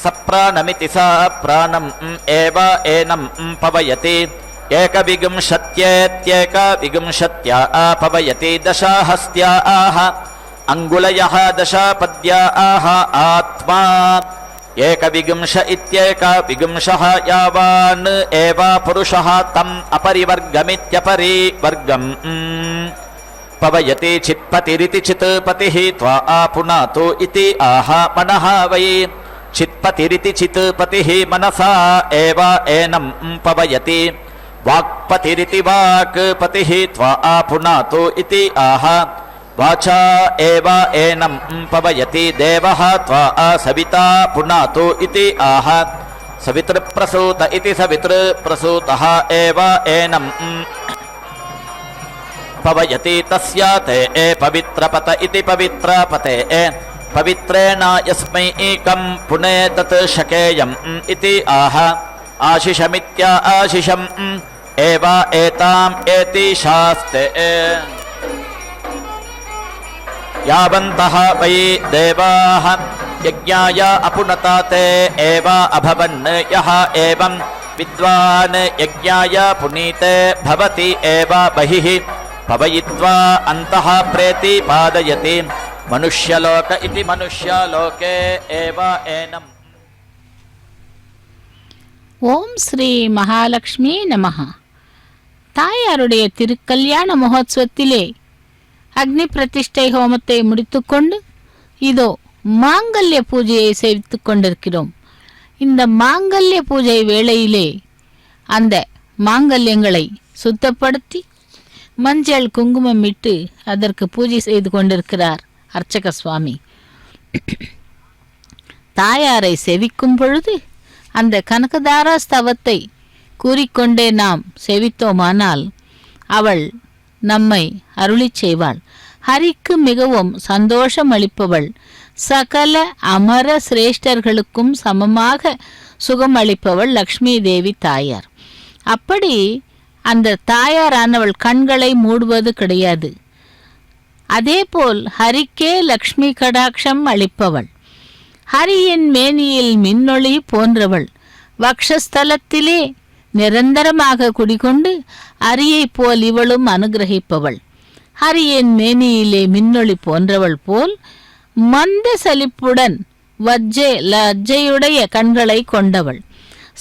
सप्राणमिति स प्राणम् एव एनं पवयति एकविंशत्येत्येकविंशत्या पवयति दशहस्त्याः अङ्गुलयः दशपद्याः आत्मा एकविंश इत्येकविंशः यावान् एव पुरुषः तम् अपरिवर्गमित्यपरिवर्गम् पवयति चित्पतिरिति चित्पतिः त्वा पुनातु इति आह मनः वै चित्पतिरिति चित्पतिः मनसा एव एनं पवयति वाक्पतिरिति वाक्पतिः त्वा पुनातु इति आह वाचा एव एनं पवयति देवः त्वा सविता पुनातु इति आह सवितृप्रसूत इति सवितृप्रसूतः एव एनं पवयति तस्य ते पवित्रपत इति पवित्रपते पवित्रेण यस्मै एकं पुनेतत् शकेयम् इति आह आशिषमित्य आशिषम् एव एताम् एति शास्ते यावन्तः वै देवाः यज्ञाय अपुनता ते एव अभवन् यः एवं विद्वान् यज्ञाय पुनीते भवति एव बहिः पवयित्वा अन्तः प्रेति पादयति मनुष्यलोक इति मनुष्यलोके एव एनम् ஓம் ஸ்ரீ மகாலட்சுமி நமஹ. தாயாருடைய திருக்கல்யாண மகோத்சவத்திலே அக்னி பிரதிஷ்டை ஹோமத்தை முடித்துக்கொண்டு இதோ மாங்கல்ய பூஜையை செய்து கொண்டிருக்கிறோம். இந்த மாங்கல்ய பூஜை வேளையிலே அந்த மாங்கல்யங்களை சுத்தப்படுத்தி மஞ்சள் குங்குமம் இட்டு அதற்கு பூஜை செய்து கொண்டிருக்கிறார் அர்ச்சக சுவாமி. தாயாரை செவிக்கும் பொழுது அந்த கனகதாரா ஸ்தவத்தை கூறிக்கொண்டே நாம் செவித்தோமானால் அவள் நம்மை அருளி செய்வாள். ஹரிக்கு மிகவும் சந்தோஷம் அளிப்பவள், சகல அமர சிரேஷ்டர்களுக்கும் சமமாக சுகம் அளிப்பவள் லக்ஷ்மி தேவி தாயார். அப்படி அந்த தாயாரானவள் கண்களை மூடுவது கிடையாது. அதேபோல் ஹரிக்கே லக்ஷ்மி கடாட்சம் அளிப்பவள். ஹரியின் மேனியில் மின்னொளி போன்றவள். வக்ஷஸ்தலத்திலே நிரந்தரமாக குடிகொண்டு ஹரியை போல் இவளும் அனுகிரகிப்பவள். ஹரியின் மேனியிலே மின்னொளி போன்றவள் போல் மந்த சலிப்புடன் லஜ்ஜையுடைய கண்களை கொண்டவள்.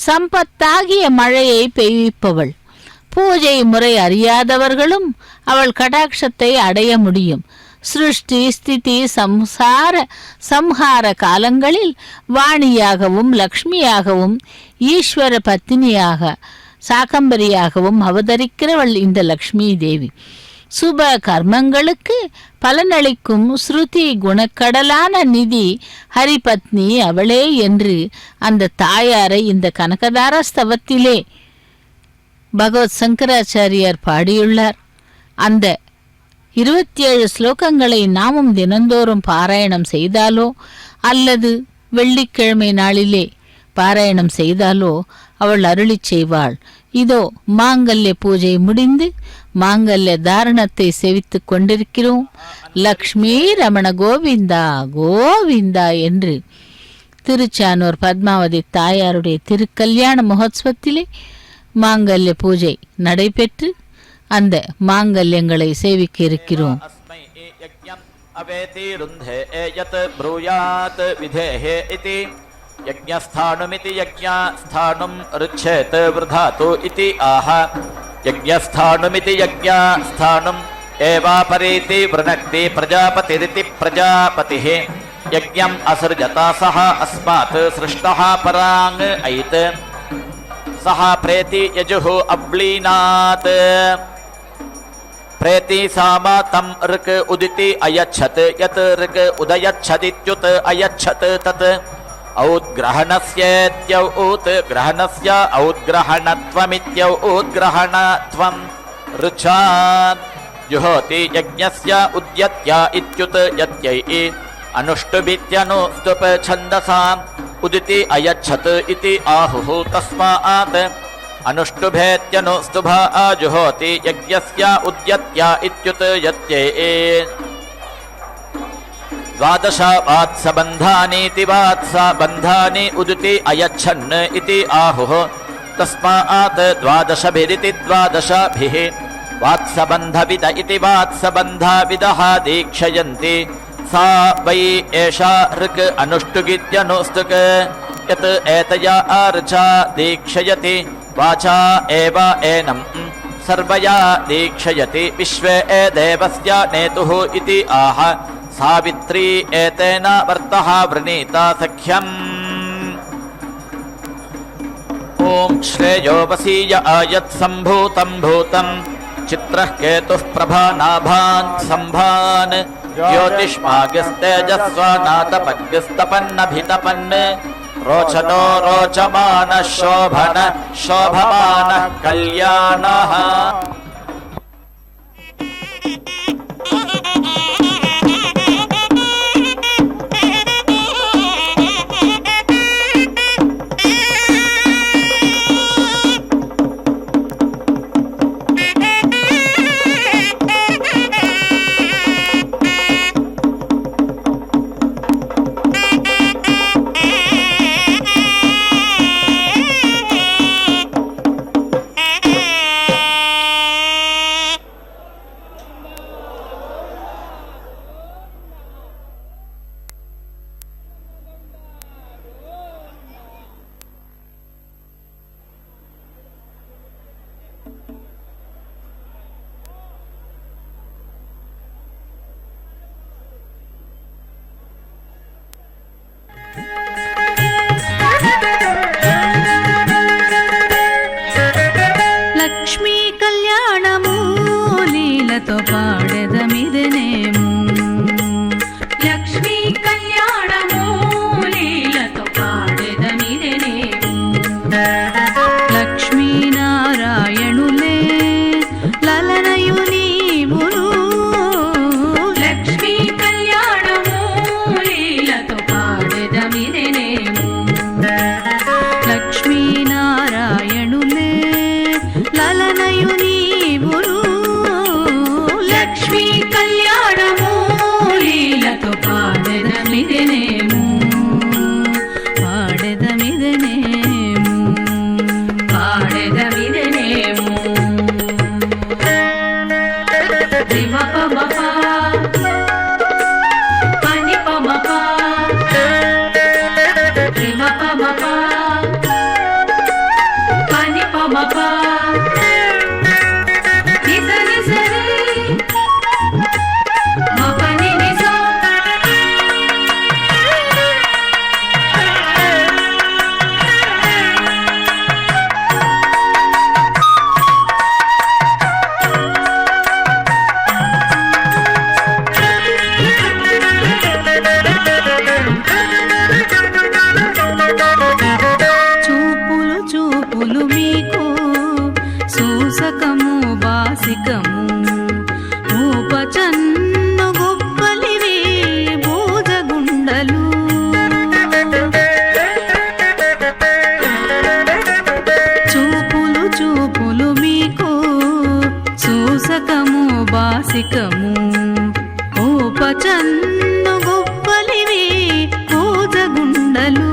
சம்பத்தாகிய மழையை பெய்விப்பவள். பூஜை முறை அறியாதவர்களும் அவள் கடாட்சத்தை அடைய முடியும். சிருஷ்டி ஸ்திதி சம்ஹார காலங்களில் வாணியாகவும் லக்ஷ்மியாகவும் ஈஸ்வர பத்தினியாக சாகம்பரியாகவும் அவதரிக்கிறவள் இந்த லக்ஷ்மி தேவி. சுப கர்மங்களுக்கு பலனளிக்கும் ஸ்ருதி குணக்கடலான நிதி ஹரிபத்னி அவளே என்று அந்த தாயாரை இந்த கனகதாரா ஸ்தவத்திலே பகவத் சங்கராச்சாரியார் பாடியுள்ளார். அந்த 27 ஸ்லோகங்களை நாமும் தினந்தோறும் பாராயணம் செய்தாலோ அல்லது வெள்ளிக்கிழமை நாளிலே பாராயணம் செய்தாலோ அவள் அருளிச் செய்வாள். இதோ மாங்கல்ய பூஜை முடிந்து மாங்கல்ய தாரணத்தை செவித்துக் கொண்டிருக்கிறோம். லக்ஷ்மி ரமண கோவிந்தா கோவிந்தா என்று திருச்சானூர் பத்மாவதி தாயாருடைய திருக்கல்யாண மகோத்சவத்திலே மாங்கல்ய பூஜை நடைபெற்று அந்த மாங்கல்யங்களை சேவிக்க இருக்கிறோம். यज्ञस्थानुमिति यज्ञस्थानुं ऋच्छेत् वृधातु इति आह यज्ञस्थानुमिति यज्ञस्थानुम् एवापरेति वृणक्ति प्रजापतिरिति प्रजापतिः यज्ञम् असृजता सः अस्मात् सृष्टः पराङ् ऐत् सः प्रेति यजुः अव्लीनात् प्रेति सामा तं ऋक् उदिति अयच्छत् यत् ऋक् उदयच्छदित्युत अयच्छत् तत् औद्ग्रहणस्येत्यौ उत्ग्रहणस्य औद्ग्रहणत्वमित्यौ उत्ग्रहणत्वं ऋचात् जुहोति यज्ञस्य उद्यत्य इत्युत यत्यै अनुष्टुभित्यनुस्तुप छन्दसाम् उदिति अयच्छत् इति आहुः तस्मात् अनुष्टुभेत्यनुस्तुभ आजुहोति यज्ञस्य उद्यत्य इत्युत यत्यै द्वादश वात्सबन्धानीति वात्सबन्धानि उदिति अयच्छन् इति आहुः तस्मात् द्वादशभिरिति द्वादशभिः वात्सबन्धविद इति वात्सबन्धविदः दीक्षयन्ति सा वै एषा ऋक् अनुष्टुगित्यनुस्तुक् यत् एतया ऋचा दीक्षयति वाचा एव एनं सर्वया दीक्षयति विश्वे देवस्य नेतुः इति आह सावित्री एतेन वर्तः वृणीता सख्यम् ॐ श्रेयो वसीय आयत् सम्भूतं भूतं चित्रः केतुः प्रभानाभान् सम्भान् ज्योतिष्मागिस्तेजस्वानातपग्गिस्तपन्नभितपन् रोचनो रोचमानः शोभन शोभमानः कल्याणः బాసికము ఊపచన్ను గొప్పలివి బోధగుండలు చూపులు చూపులు మీకు సూసకము బాసికము ఊపచన్ను గొప్పలివి బోధగుండలు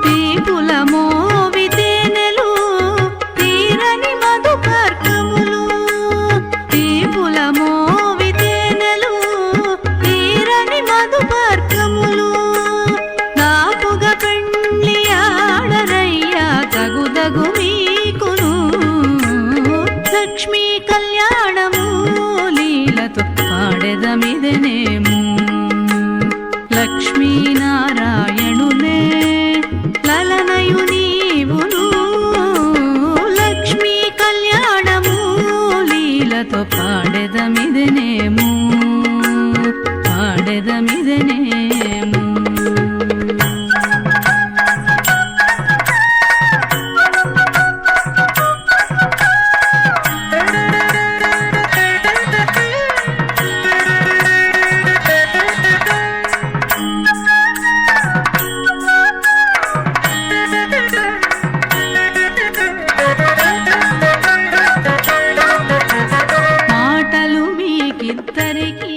తీపుల మోవి తేనెలు తీరని మధుపర్కములు తీపుల మోవి తేనెలు తీరని మధుపర్కములు దాపుగ పెండ్లి ఆడరయ్యా తగుదగు మీకును లక్ష్మీ కళ్యాణము లీలతో పాడెదమిదనేము లక్ష్మీనారాయణులే లలనయు నీవును లక్ష్మీ కళ్యాణము లీలతో పాడెదమిదనేము పాడెదమిదనేము మాటలు మీకిద్దరికి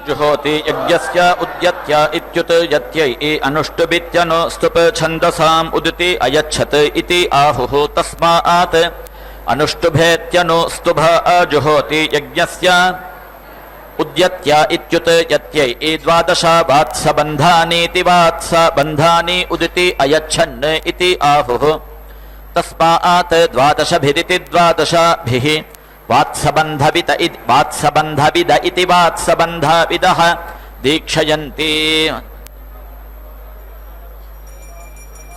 जुहोति यज्ञस्य उद्यत्य इत्युत यत्यै अनुष्टुभित्यनु स्तुप छन्दसाम् उदिति अयच्छत् इति आहुः तस्मात् अनुष्टुभेत्यनु स्तुभ अजुहोति यज्ञस्य उद्यत्य इत्युत यत्यै द्वादश वात्सबन्धानीति वात्सबन्धानि उदिति अयच्छन् इति आहुः तस्मात् द्वादशभिरिति द्वादशभिः वात्सबन्धविद इति वात्सबन्धविदः दीक्षयन्ति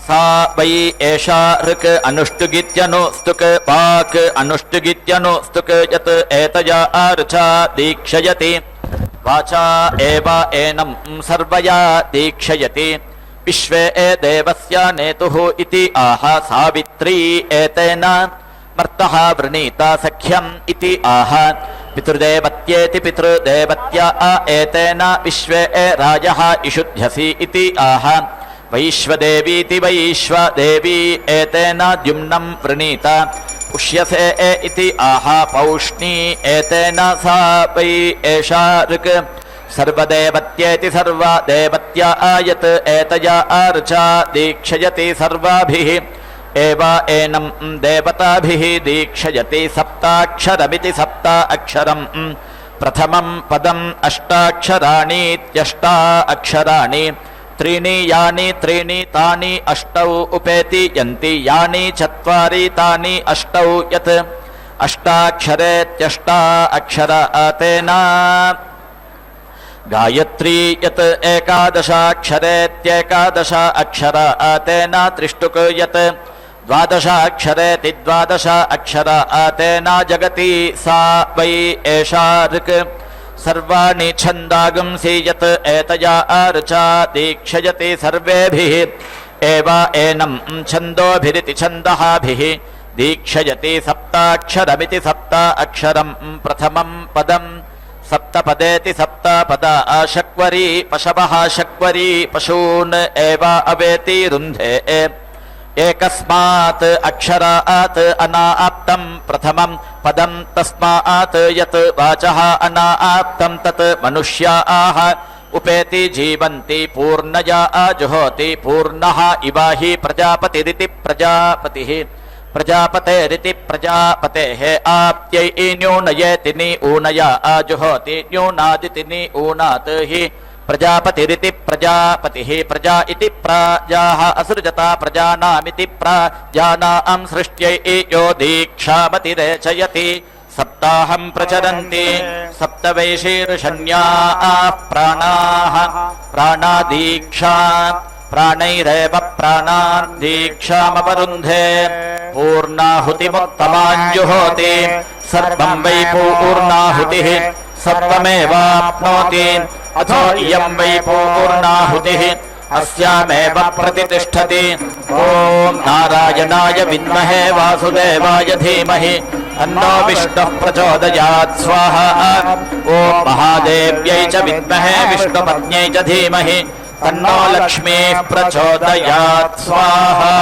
सा वै एषा ऋक् अनुष्टुगित्यनु स्तुक् वाक् अनुष्टुगित्यनु स्तुक् यत् एतया ऋचा दीक्षयति वाचा एव एनं सर्वया दीक्षयति विश्वे देवस्य नेतुः इति आह सावित्री एतेन मर्तः वृणीता सख्यम् इति आह पितृदेवत्येति पितृदेवत्या एतेन विश्वे राजः इषुध्यसि इति आह वैश्वदेवीति वैश्वदेवी एतेन द्युम्नं वृणीता पुष्यसे इति आह पौष्णी एतेन सा वै एषा ऋक् सर्वदेवत्येति सर्वदेवत्या आयत् एतया ऋचा दीक्षयति सर्वाभिः एव एनं देवताभिः दीक्षयति सप्ताक्षरमिति सप्ता अक्षरम् प्रथमं पदम् अष्टाक्षराणीत्यष्टा अक्षराणि त्रीणि यानि त्रीणि तानि अष्टौ उपेति यन्ति यानि चत्वारि तानि अष्टौ यत् अष्टाक्षरेत्यष्टा अक्षरातेन गायत्री यत् एकादशाक्षरेत्येकादश अक्षरातेन त्रिष्टुक् यत् द्वादशाक्षरेति द्वादश अक्षरातेन जगति सा वै एषा ऋक् सर्वाणि छन्दागुंसि यत् एतया ऋचा दीक्षयति सर्वेभिः एव एनं छन्दोभिरिति छन्दःभिः दीक्षयति सप्ताक्षरमिति सप्ता अक्षरं प्रथमं पदम् सप्तपदेति सप्तपदा शक्वरी पशवः शक्वरी पशून् एव अवेति रुन्धे एकस्मात् अक्षरात् अनाप्तं प्रथमं पदं तस्मात् यत् वाचः अनाप्तं तत् मनुष्याः उपेति जीवन्ति पूर्णया जुहोति पूर्णः इवा हि प्रजापतिरिति प्रजापतिः प्रजापतेरिति प्रजापतेः आप्त्यै न्यूनयेति नि ऊनया आजुहोति न्यूनादिति नि ऊनात् हि प्रजापतिरिति प्रजापतिः प्रजा इति प्रजाः असृजता प्रजानामिति प्रजानां सृष्ट्यै यो दीक्षामतिरेचयति सप्ताहं प्रचरन्ति सप्तवैशीर्षण्याः प्राणाः प्राणादीक्षा प्राणैरेव प्राणान् दीक्षामवरुन्धे पूर्णाहुतिमुत्तमाञ्जुहोति सर्वं वै पूर्णाहुतिः सर्वमेवाप्नोति अथो इयं वै पूर्णाहुतिः अस्यामेव प्रतिष्ठति ॐ नारायणाय विद्महे वासुदेवाय धीमहि तन्नो विष्णुः प्रचोदयात् स्वाहा ॐ महादेव्यै च विद्महे विष्णुपत्न्यै च धीमहि तन्नो लक्ष्मीः प्रचोदयात् स्वाहा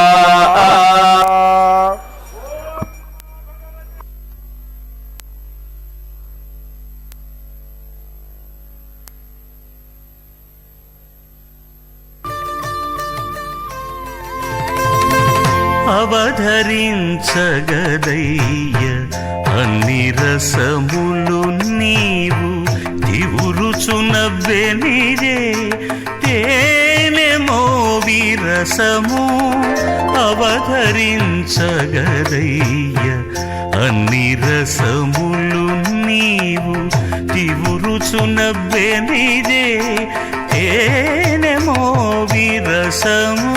అవధరించగదయ్య అన్ని రసములు నీవు తివురుచునవ్వెనిరే తేనెమో విరసము అవధరించగదయ్య అన్ని రసములు నీవు తివురుచునవ్వెనిరే తేనెమో విరసము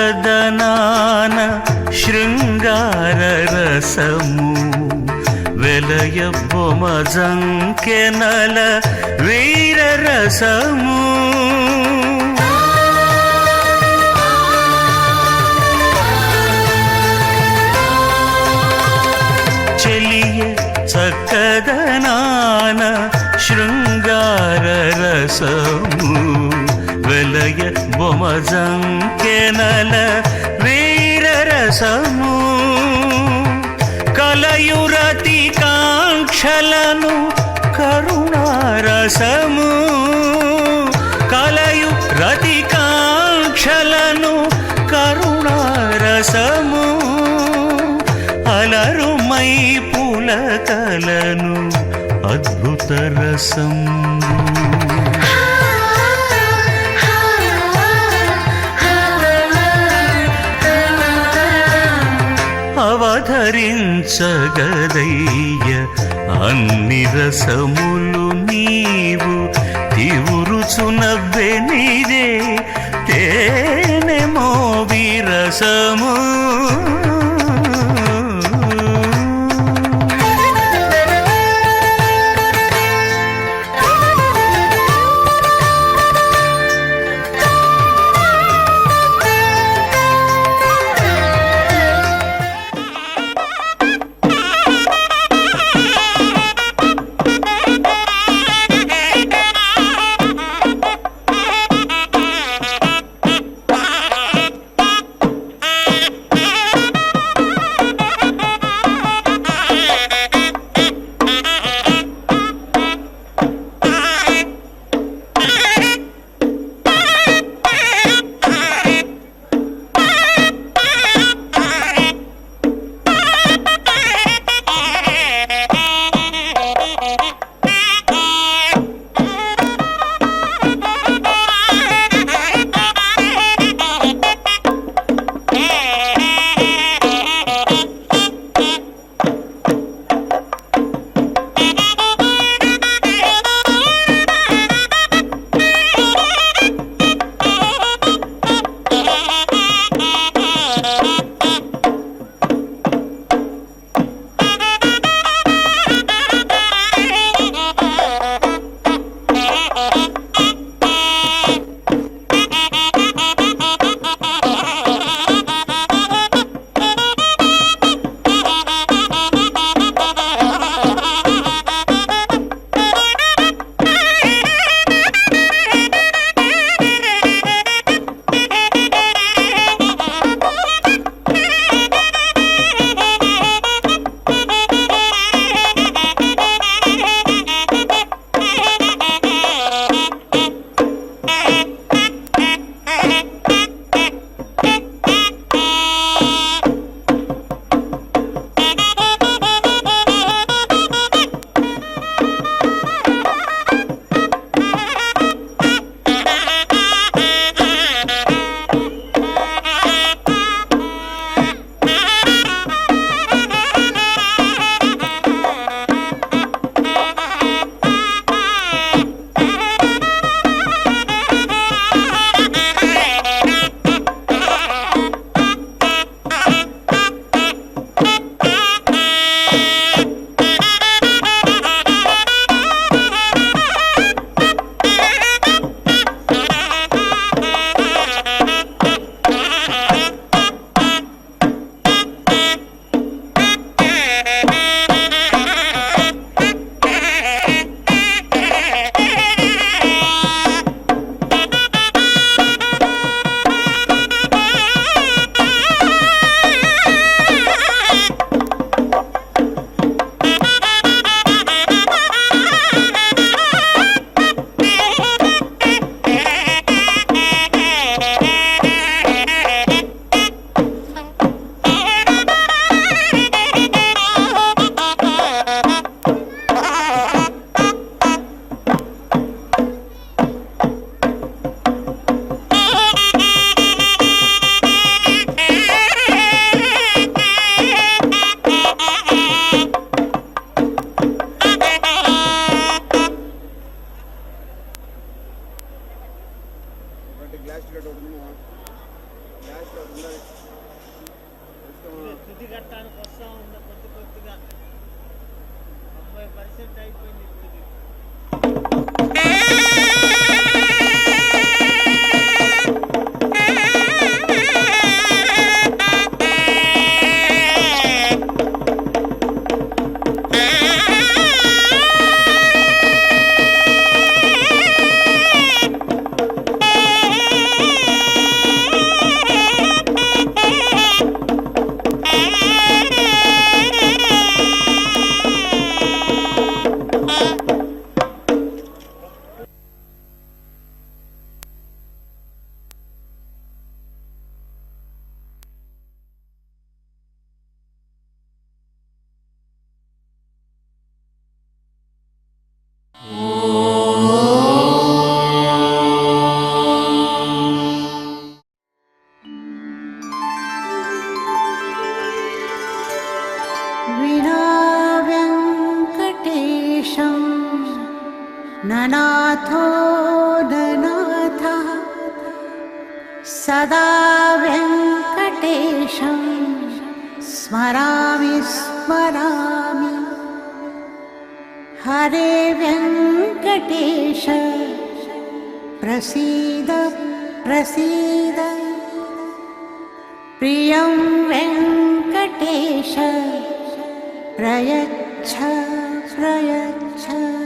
చక్కదనాన శృంగార రసము వెలయ బొమజంకెనల వీర రసము చెలియ చక్కదనాన శృంగార రసము వెలయ బొమజంకెనల వీర రసము కలయురతి కాంక్షలను కరుణారసము కలయు రతి కాంక్షలను కరుణారసము అలరుమై పులకలను అద్భుత రసం అవధరించగదయ్య అన్ని రసములు నీవు తివురుచునవ్వెనిరే తేనెమో విరసము ननाथो ननाथः सदा वेङ्कटेशं स्मरामि स्मरामि हरे वेङ्कटेश प्रसीद प्रसीद प्रियं वेङ्कटेश प्रयच्छ प्रयच्छ